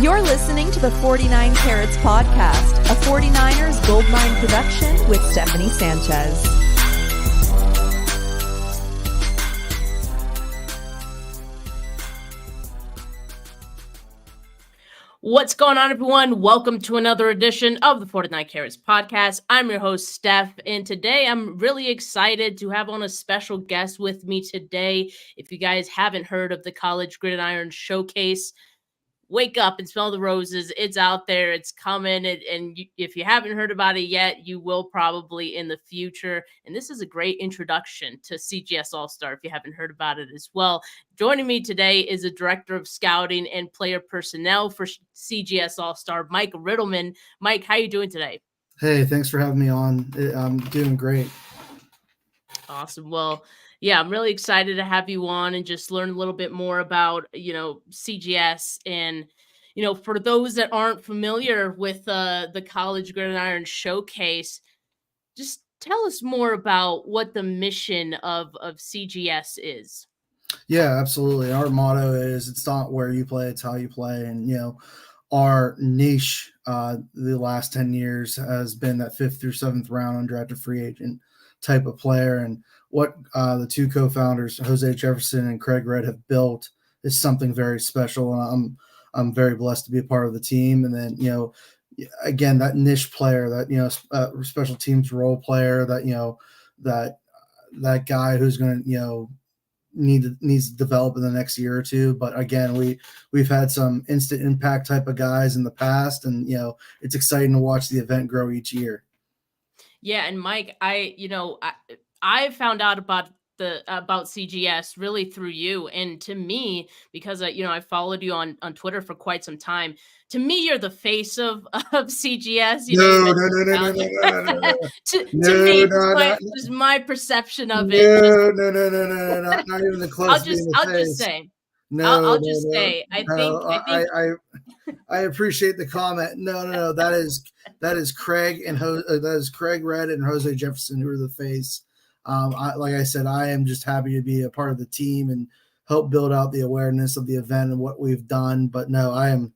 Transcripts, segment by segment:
You're listening to the 49 Carats Podcast, a 49ers Goldmine production with Stephanie Sanchez. What's going on, everyone? Welcome to another edition of the 49 Carats Podcast. I'm your host, Steph, and today I'm really excited to have on a special guest with me today. If you guys haven't heard of the College Gridiron Showcase, wake up and smell the roses. It's out there. It's coming. If you haven't heard about it yet, you will probably in the future. And this is a great introduction to CGS All-Star if you haven't heard about it as well. Joining me today is a director of scouting and player personnel for CGS All-Star, Mike Rittelmann. Mike, how you doing today? Hey, thanks for having me on. I'm doing great. Awesome. Well, yeah, I'm really excited to have you on and just learn a little bit more about, CGS. And, for those that aren't familiar with the College Gridiron Showcase, just tell us more about what the mission of CGS is. Yeah, absolutely. Our motto is it's not where you play, it's how you play. And, our niche the last 10 years has been that 5th through 7th round undrafted free agent type of player. And what the two co-founders, Jose Jefferson and Craig Red, have built is something very special. And I'm very blessed to be a part of the team. And then, again, that niche player, that, special teams role player, that guy who's going to, needs to develop in the next year or two. But again, we've had some instant impact type of guys in the past, and it's exciting to watch the event grow each year. Yeah, and Mike, I found out about CGS really through you, and to me, because I followed you on Twitter for quite some time. To me, you're the face of CGS. No. To me, just my perception of it. No, not even the close. I'll just say. I appreciate the comment. No. That is Craig and that is Craig Red and Jose Jefferson who are the face. Like I said, I am just happy to be a part of the team and help build out the awareness of the event and what we've done. But no, I am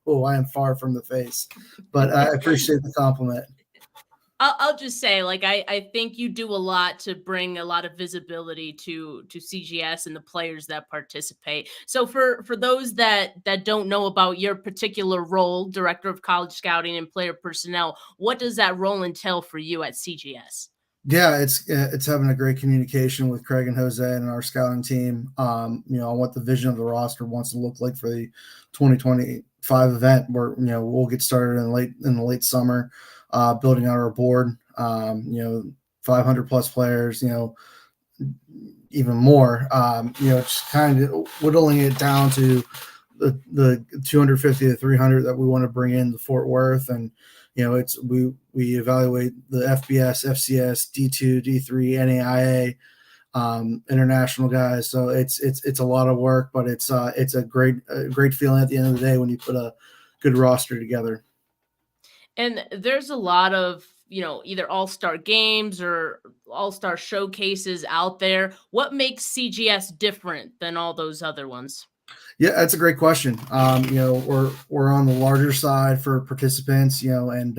far from the face. But I appreciate the compliment. I'll just say, I think you do a lot to bring a lot of visibility to CGS and the players that participate. So for those that don't know about your particular role, Director of College Scouting and Player Personnel, what does that role entail for you at CGS? Yeah, it's having a great communication with Craig and Jose and our scouting team, on what the vision of the roster wants to look like for the 2025 event, where, we'll get started in the late summer, building out our board, 500 plus players, even more, just kind of whittling it down to the 250 to 300 that we want to bring in to Fort Worth. And, we evaluate the FBS, FCS, D2, D3, NAIA, international guys. So it's a lot of work, but it's a great feeling at the end of the day when you put a good roster together. And there's a lot of, either all-star games or all-star showcases out there. What makes CGS different than all those other ones? Yeah, that's a great question. We're on the larger side for participants, and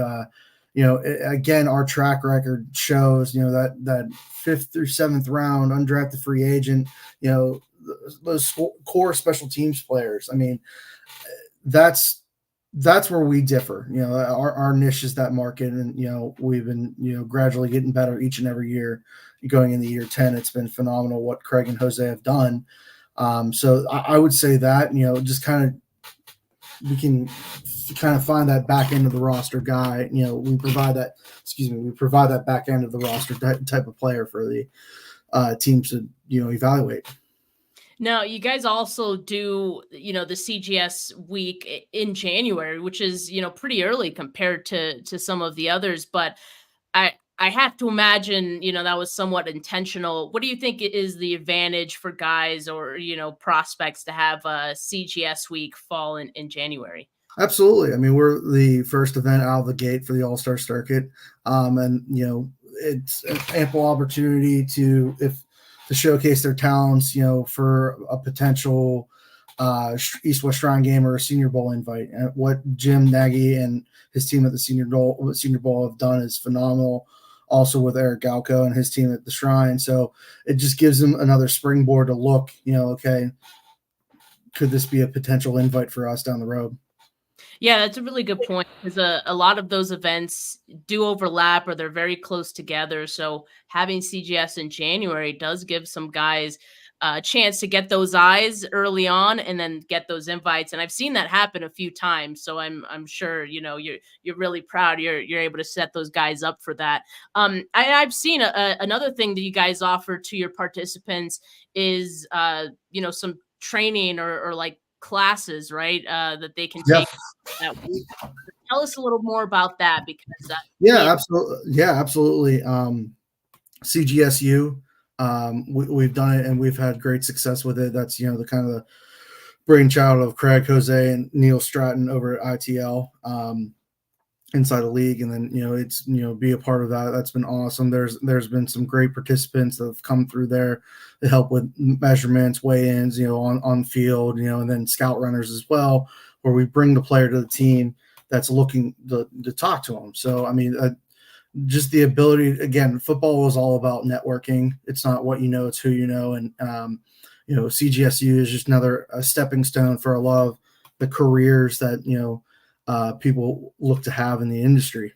again, our track record shows, that 5th through 7th round undrafted free agent, those core special teams players. I mean, that's where we differ. Our niche is that market, and we've been gradually getting better each and every year. Going into year 10, it's been phenomenal what Craig and Jose have done. So I would say that, just we can kind of find that back end of the roster guy. We provide that back end of the roster type of player for the teams to, evaluate. Now, you guys also do, the CGS week in January, which is, pretty early compared to some of the others. But I have to imagine, that was somewhat intentional. What do you think is the advantage for guys or, prospects to have a CGS week fall in January? Absolutely. I mean, we're the first event out of the gate for the All-Star circuit. And, it's an ample opportunity to showcase their talents, for a potential East West Shrine game or a Senior Bowl invite. And what Jim Nagy and his team at the Senior Bowl have done is phenomenal. Also with Eric Galco and his team at the Shrine. So it just gives them another springboard to look, okay, could this be a potential invite for us down the road? Yeah, that's a really good point because a lot of those events do overlap or they're very close together. So having CGS in January does give some guys a chance to get those eyes early on and then get those invites. And I've seen that happen a few times. So I'm sure you're really proud you're able to set those guys up for that. I've seen another thing that you guys offer to your participants is some training or like classes, right? That they can take that week. Tell us a little more about that because absolutely. CGSU, we've done it and we've had great success with it. That's the kind of the brainchild of Craig, Jose, and Neil Stratton over at ITL inside the league, and then it's be a part of that. That's been awesome. There's been some great participants that have come through there to help with measurements, weigh-ins, on field, and then scout runners as well, where we bring the player to the team that's looking to talk to them. So I mean, just the ability, again, football is all about networking. It's not what you know, it's who you know. And CGSU is just another stepping stone for a lot of the careers that people look to have in the industry.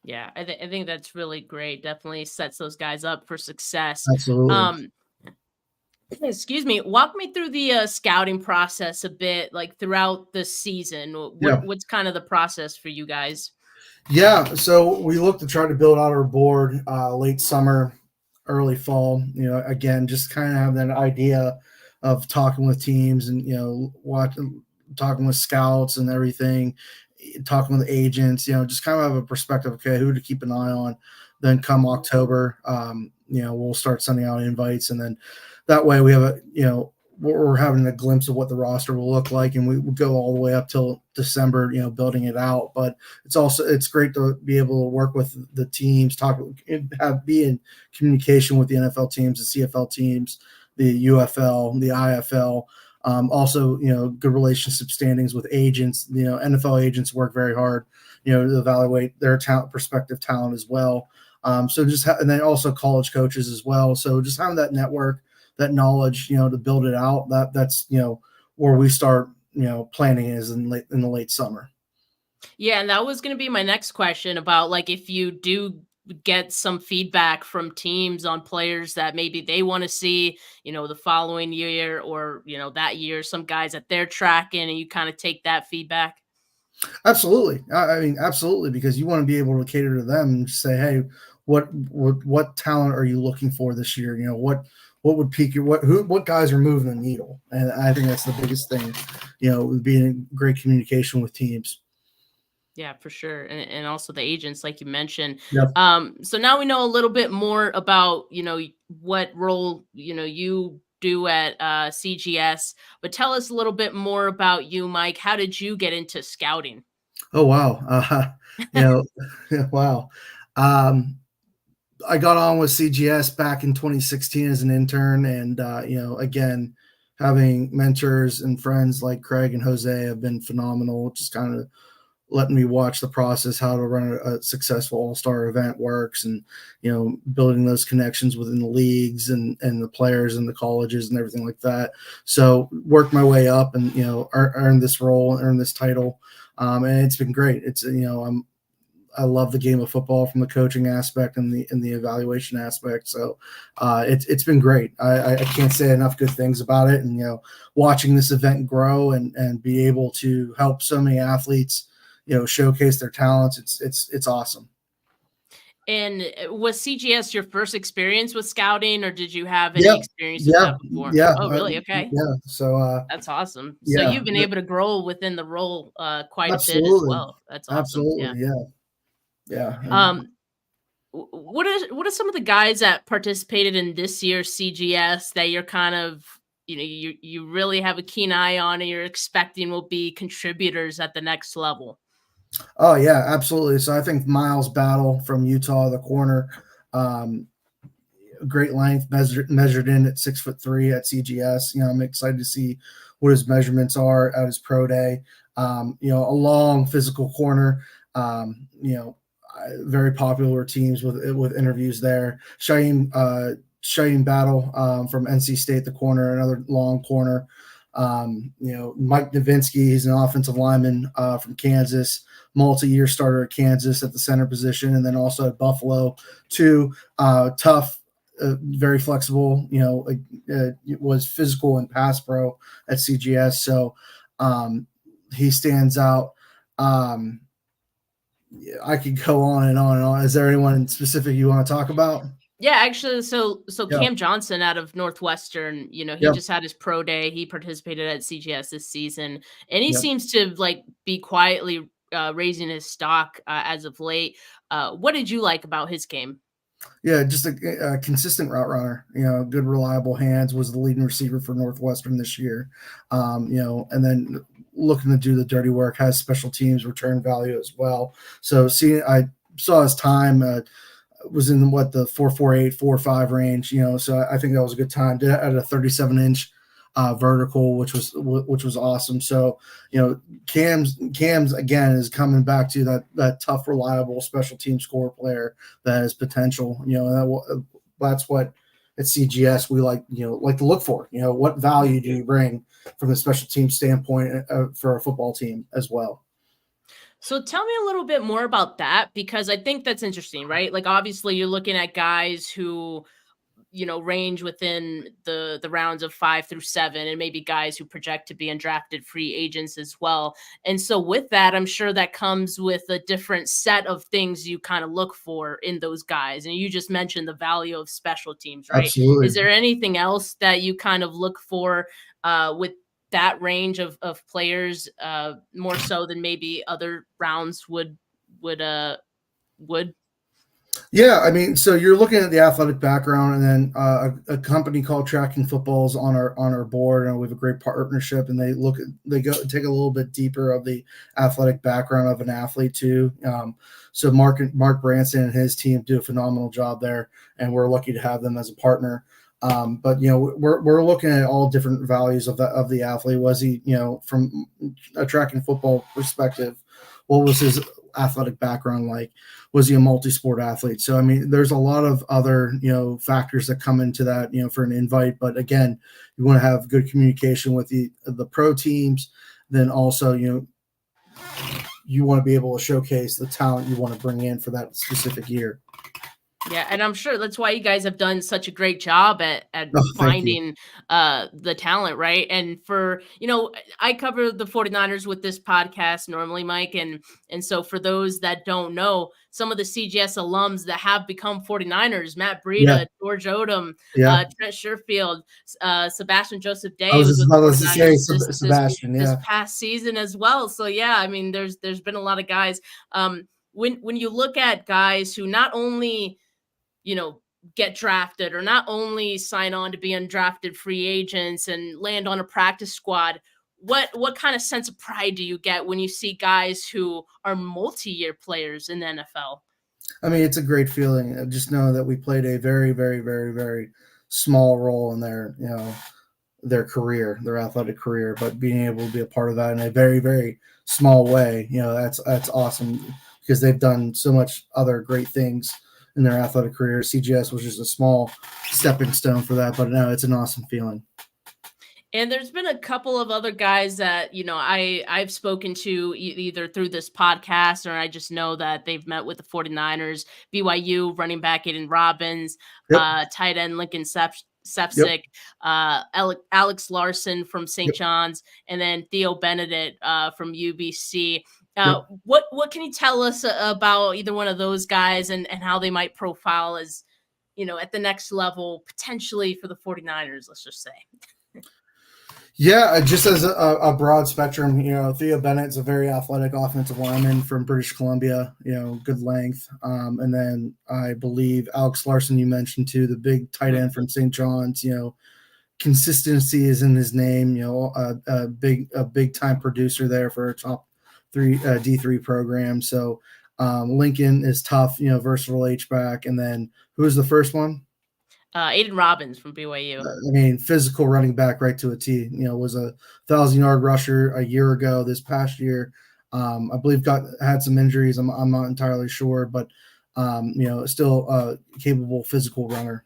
Yeah, I think that's really great. Definitely sets those guys up for success. Absolutely. Excuse me. Walk me through the scouting process a bit, like throughout the season. What's kind of the process for you guys? Yeah, so we look to try to build out our board late summer, early fall. Again, just kind of have that idea of talking with teams and talking with scouts and everything, talking with agents. Just kind of have a perspective. Okay, who to keep an eye on. Then come October, we'll start sending out invites, and then that way we have we're having a glimpse of what the roster will look like, and we will go all the way up till December, building it out. But it's great to be able to work with the teams, be in communication with the NFL teams, the CFL teams, the UFL, the IFL. Also, good relationship standings with agents. NFL agents work very hard, to evaluate their prospective talent as well. And then also college coaches as well. So just having that network, that knowledge, to build it out, that's where we start, planning is in the late summer. Yeah, and that was going to be my next question about like if you do get some feedback from teams on players that maybe they want to see, the following year or that year, some guys that they're tracking, and you kind of take that feedback. Absolutely. I mean, absolutely, because you want to be able to cater to them and say, hey, what talent are you looking for this year? What would pique your what guys are moving the needle? And I think that's the biggest thing, being in great communication with teams. Yeah, for sure. And also the agents, like you mentioned. Yep. So now we know a little bit more about, what role, you do at CGS, but tell us a little bit more about you, Mike. How did you get into scouting? Oh, wow. Wow. I got on with CGS back in 2016 as an intern. And, again, having mentors and friends like Craig and Jose have been phenomenal. Just kind of letting me watch the process, how to run a successful all-star event works, and, building those connections within the leagues and the players and the colleges and everything like that. So worked my way up and, earned this role, earned this title. And it's been great. It's, I love the game of football from the coaching aspect and the evaluation aspect. So it's been great. I can't say enough good things about it. And, watching this event grow and be able to help so many athletes, showcase their talents. It's awesome. And was CGS your first experience with scouting, or did you have any experience with that before? Yeah. Oh, really? Okay. Yeah. So that's awesome. So you've been able to grow within the role quite a bit as well. That's awesome. Absolutely. Yeah. What are some of the guys that participated in this year's CGS that you're kind of, you really have a keen eye on and you're expecting will be contributors at the next level? Oh yeah, absolutely. So I think Miles Battle from Utah, the corner, great length, measured in at 6'3" at CGS. I'm excited to see what his measurements are at his pro day. A long physical corner. Very popular teams with interviews there. Shaheem Battle from NC State, the corner, another long corner. Mike Novinsky, he's an offensive lineman from Kansas, multi-year starter at Kansas at the center position, and then also at Buffalo, too. Tough, very flexible, was physical and pass pro at CGS. So he stands out. I could go on and on and on. Is there anyone in specific you want to talk about? Yeah, actually, so Yeah. Cam Johnson out of Northwestern, he just had his pro day. He participated at CGS this season, and he seems to be quietly raising his stock as of late. What did you like about his game? Yeah, just a consistent route runner. Good, reliable hands. Was the leading receiver for Northwestern this year. And then looking to do the dirty work. Has special teams return value as well. So I saw his time. Was in the 4.48, 4.5 range, so I think that was a good time. Did at a 37-inch vertical, which was awesome. So, Cam's again is coming back to that tough, reliable special team score player that has potential. That's what at CGS we like to look for. What value do you bring from the special team standpoint for a football team as well? So tell me a little bit more about that, because I think that's interesting, right? Like, obviously you're looking at guys who, range within the rounds of 5 through 7, and maybe guys who project to be undrafted free agents as well. And so with that, I'm sure that comes with a different set of things you kind of look for in those guys. And you just mentioned the value of special teams, right? Absolutely. Is there anything else that you kind of look for with that range of players, more so than maybe other rounds would? Yeah, I mean, so you're looking at the athletic background, and then a company called Tracking Football is on our board, and we have a great partnership. And they go take a little bit deeper of the athletic background of an athlete too. So Mark Branson and his team do a phenomenal job there, and we're lucky to have them as a partner. But we're looking at all different values of the athlete. Was he, from a Tracking Football perspective, what was his athletic background like? Was he a multi-sport athlete? So, I mean, there's a lot of other, factors that come into that, for an invite. But again, you want to have good communication with the pro teams. Then also, you want to be able to showcase the talent you want to bring in for that specific year. Yeah, and I'm sure that's why you guys have done such a great job at finding the talent, right? And for, I cover the 49ers with this podcast normally, Mike. And so for those that don't know, some of the CGS alums that have become 49ers, Matt Breida, George Odom, Trent Sherfield, Sebastian Joseph Day was with the 49ers this past season as well. So yeah, I mean, there's been a lot of guys. When you look at guys who not only get drafted or not only sign on to be undrafted free agents and land on a practice squad, what kind of sense of pride do you get when you see guys who are multi-year players in the NFL? I mean, it's a great feeling. I just know that we played a very, very, very, very small role in their career, their athletic career, but being able to be a part of that in a very, very small way, that's awesome, because they've done so much other great things in their athletic career. CGS was just a small stepping stone for that, but no, it's an awesome feeling. And there's been a couple of other guys that, I've spoken to either through this podcast, or I just know that they've met with the 49ers, BYU running back Aiden Robbins, tight end Lincoln Sepsic, Alex Larson from St. John's, and then Theo Benedict from UBC. What can you tell us about either one of those guys and how they might profile as, at the next level, potentially for the 49ers, let's just say? Yeah, just as a broad spectrum, Theo Bennett's a very athletic offensive lineman from British Columbia, good length. And then I believe Alex Larson, you mentioned too, the big tight end from St. John's, consistency is in his name, a big time producer there for a top D3 program. So Lincoln is tough, versatile H-back. And then who was the first one? Aiden Robbins from BYU. I mean, physical running back right to a T. Was a 1,000-yard rusher a year ago. This past year, I believe had some injuries. I'm not entirely sure, but still a capable physical runner.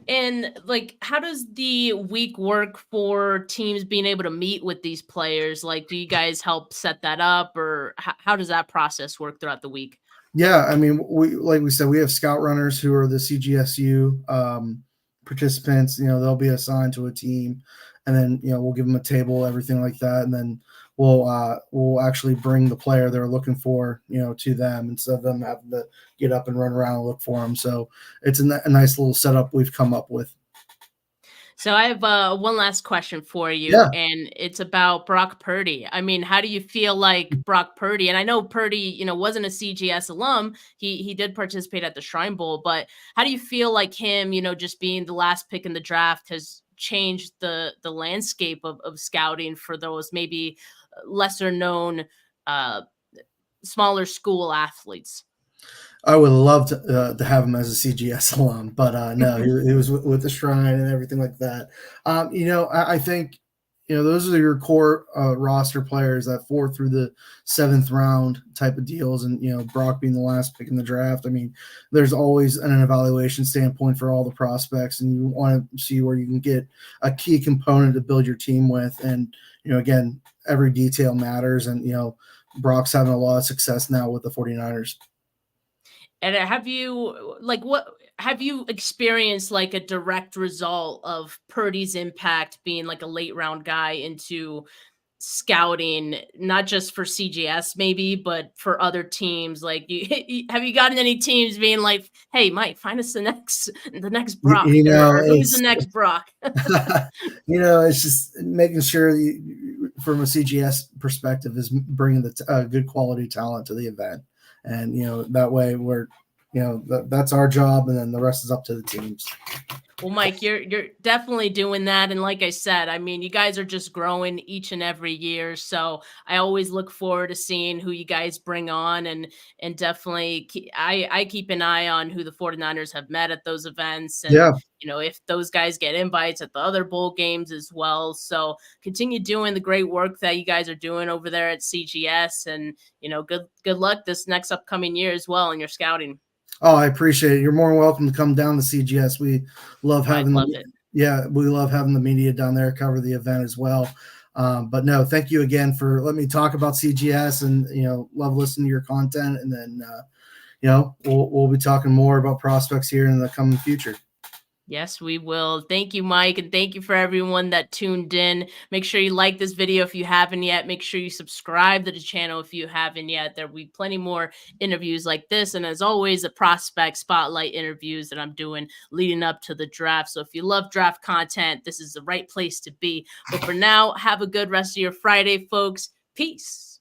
And like, how does the week work for teams being able to meet with these players? Like, do you guys help set that up, or how does that process work throughout the week? Yeah, I mean, like we said, we have scout runners who are the CGSU participants. They'll be assigned to a team, and then we'll give them a table, everything like that, and then we'll actually bring the player they're looking for, to them instead of them having to get up and run around and look for them. So it's a nice little setup we've come up with. So I have one last question for you, Yeah. and it's about Brock Purdy. I mean, how do you feel like Brock Purdy? And I know Purdy, wasn't a CGS alum. He did participate at the Shrine Bowl, but how do you feel like him, just being the last pick in the draft has changed the landscape of scouting for those maybe lesser known, smaller school athletes? I would love to have him as a CGS alum, but no, he was with the Shrine and everything like that. I think those are your core roster players that 4th through the 7th round type of deals, and Brock being the last pick in the draft. I mean, there's always an evaluation standpoint for all the prospects, and you want to see where you can get a key component to build your team with. And again, every detail matters, and Brock's having a lot of success now with the 49ers. And have you experienced like a direct result of Purdy's impact being like a late round guy into scouting, not just for CGS maybe, but for other tems? Like, have you gotten any teams being like, "Hey, Mike, find us the next Brock," or who's the next Brock? It's just making sure from a CGS perspective is bringing the good quality talent to the event. And, that way we're, that's our job. And then the rest is up to the teams. Well, Mike, you're definitely doing that. And like I said, I mean, you guys are just growing each and every year. So I always look forward to seeing who you guys bring on, and definitely I keep an eye on who the 49ers have met at those events. And, if those guys get invites at the other bowl games as well. So continue doing the great work that you guys are doing over there at CGS, and, good luck this next upcoming year as well in your scouting. Oh, I appreciate it. You're more than welcome to come down to CGS. We love having we love having the media down there cover the event as well. But no, thank you again for letting me talk about CGS, and love listening to your content. And then we'll be talking more about prospects here in the coming future. Yes, we will. Thank you, Mike. And thank you for everyone that tuned in. Make sure you like this video if you haven't yet. Make sure you subscribe to the channel if you haven't yet. There will be plenty more interviews like this. And as always, the prospect spotlight interviews that I'm doing leading up to the draft. So if you love draft content, this is the right place to be. But for now, have a good rest of your Friday, folks. Peace.